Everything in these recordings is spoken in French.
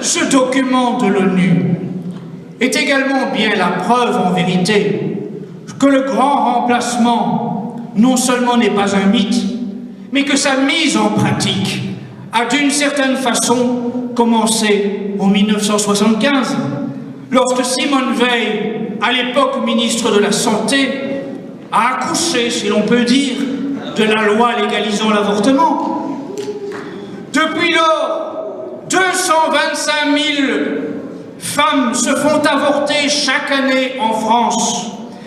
Ce document de l'ONU est également bien la preuve, en vérité, que le grand remplacement non seulement n'est pas un mythe, mais que sa mise en pratique a d'une certaine façon commencé en 1975, lorsque Simone Veil, à l'époque ministre de la Santé, a accouché, si l'on peut dire, de la loi légalisant l'avortement. Depuis lors, 225 000 femmes se font avorter chaque année en France,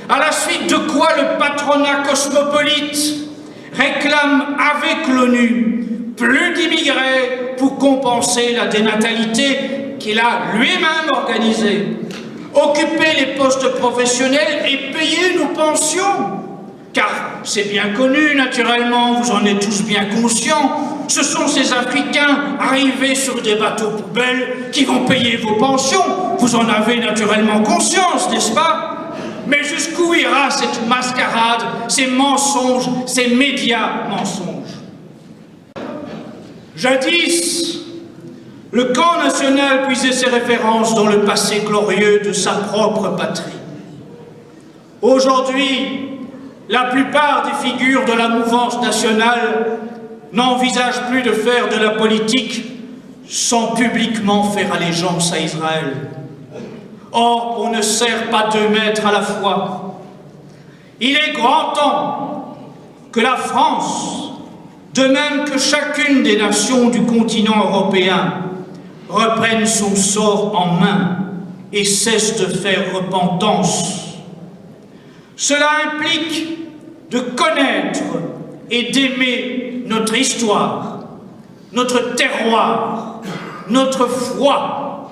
à la suite de quoi le patronat cosmopolite réclame avec l'ONU plus d'immigrés pour compenser la dénatalité qu'il a lui-même organisée, occuper les postes professionnels et payer nos pensions. Car c'est bien connu, naturellement, vous en êtes tous bien conscients, ce sont ces Africains arrivés sur des bateaux poubelles qui vont payer vos pensions. Vous en avez naturellement conscience, n'est-ce pas? Mais jusqu'où ira cette mascarade, ces mensonges, ces médias mensonges? Jadis, le camp national puisait ses références dans le passé glorieux de sa propre patrie. Aujourd'hui, la plupart des figures de la mouvance nationale n'envisagent plus de faire de la politique sans publiquement faire allégeance à Israël. Or, on ne sert pas 2 maîtres à la fois. Il est grand temps que la France, de même que chacune des nations du continent européen, reprenne son sort en main et cesse de faire repentance. Cela implique de connaître et d'aimer notre histoire, notre terroir, notre foi.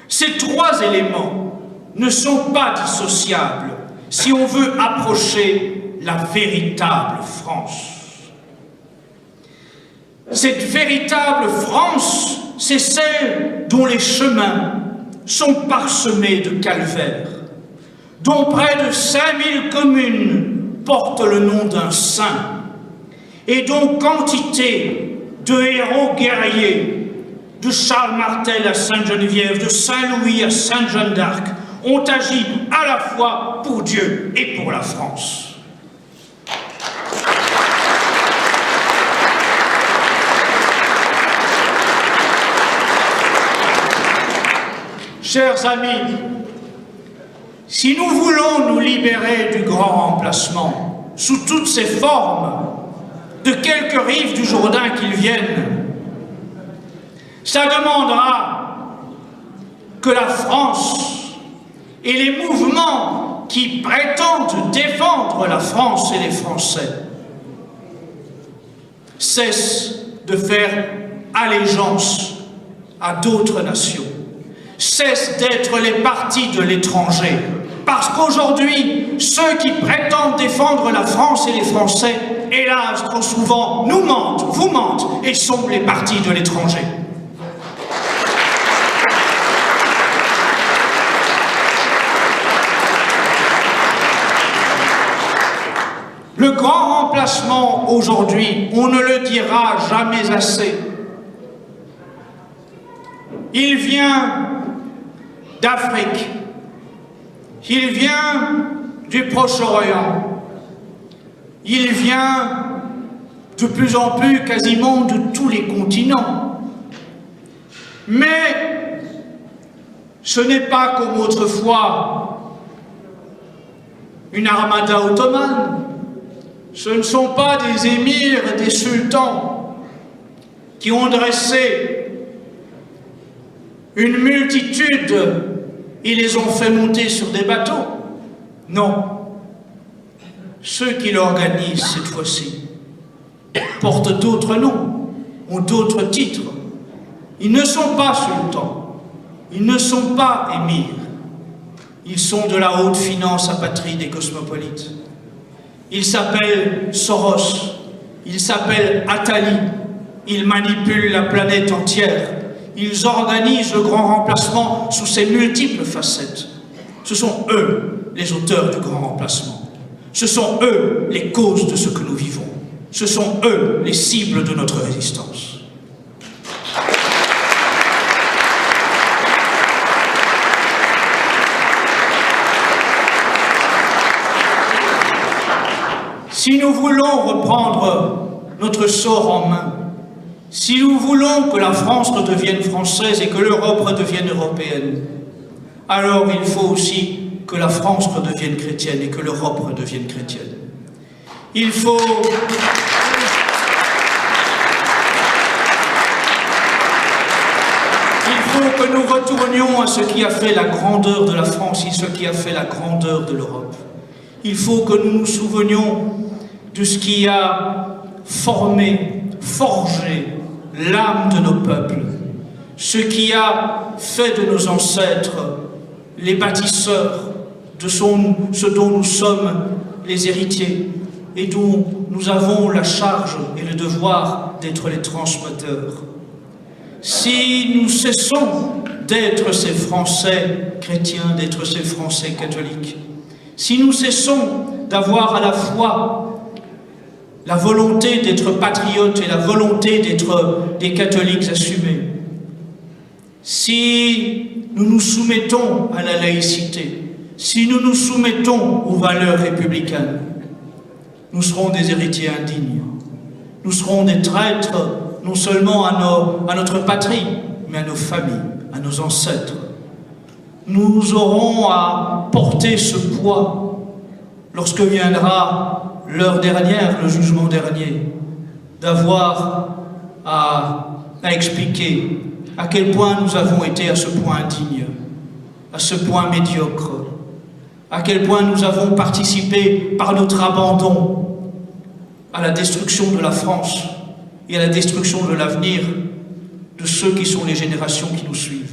Ces 3 éléments ne sont pas dissociables si on veut approcher la véritable France. Cette véritable France, c'est celle dont les chemins sont parsemés de calvaires, dont près de 5000 communes portent le nom d'un saint, et dont quantité de héros guerriers, de Charles Martel à Sainte-Geneviève, de Saint-Louis à Sainte-Jeanne d'Arc, ont agi à la fois pour Dieu et pour la France. Chers amis, si nous voulons nous libérer du grand remplacement, sous toutes ses formes, de quelque rive du Jourdain qu'il vienne, ça demandera que la France et les mouvements qui prétendent défendre la France et les Français cessent de faire allégeance à d'autres nations, cessent d'être les partis de l'étranger. Parce qu'aujourd'hui, ceux qui prétendent défendre la France et les Français, hélas, trop souvent, nous mentent, vous mentent, et sont les partis de l'étranger. Le grand remplacement aujourd'hui, on ne le dira jamais assez. Il vient d'Afrique, il vient du Proche-Orient, il vient de plus en plus quasiment de tous les continents. Mais ce n'est pas comme autrefois une armada ottomane. Ce ne sont pas des émirs et des sultans qui ont dressé une multitude et les ont fait monter sur des bateaux. Non. Ceux qui l'organisent cette fois-ci portent d'autres noms, ont d'autres titres. Ils ne sont pas sultans, ils ne sont pas émirs. Ils sont de la haute finance apatride et cosmopolite. Ils s'appellent Soros, ils s'appellent Attali, ils manipulent la planète entière. Ils organisent le grand remplacement sous ses multiples facettes. Ce sont eux les auteurs du grand remplacement. Ce sont eux les causes de ce que nous vivons. Ce sont eux les cibles de notre résistance. si nous voulons reprendre notre sort en main, si nous voulons que la France redevienne française et que l'Europe redevienne européenne, alors il faut aussi que la France redevienne chrétienne et que l'Europe redevienne chrétienne. Il faut que nous retournions à ce qui a fait la grandeur de la France et ce qui a fait la grandeur de l'Europe. Il faut que nous nous souvenions de ce qui a formé, forgé l'âme de nos peuples, ce qui a fait de nos ancêtres les bâtisseurs de ce dont nous sommes les héritiers et dont nous avons la charge et le devoir d'être les transmetteurs. Si nous cessons d'être ces Français chrétiens, d'être ces Français catholiques, si nous cessons d'avoir à la fois la volonté d'être patriotes et la volonté d'être des catholiques assumés, si nous nous soumettons à la laïcité, si nous nous soumettons aux valeurs républicaines, nous serons des héritiers indignes. Nous serons des traîtres non seulement à notre patrie, mais à nos familles, à nos ancêtres. Nous aurons à porter ce poids lorsque viendra l'heure dernière, le jugement dernier, d'avoir à expliquer à quel point nous avons été à ce point indignes, à ce point médiocre, à quel point nous avons participé par notre abandon à la destruction de la France et à la destruction de l'avenir de ceux qui sont les générations qui nous suivent.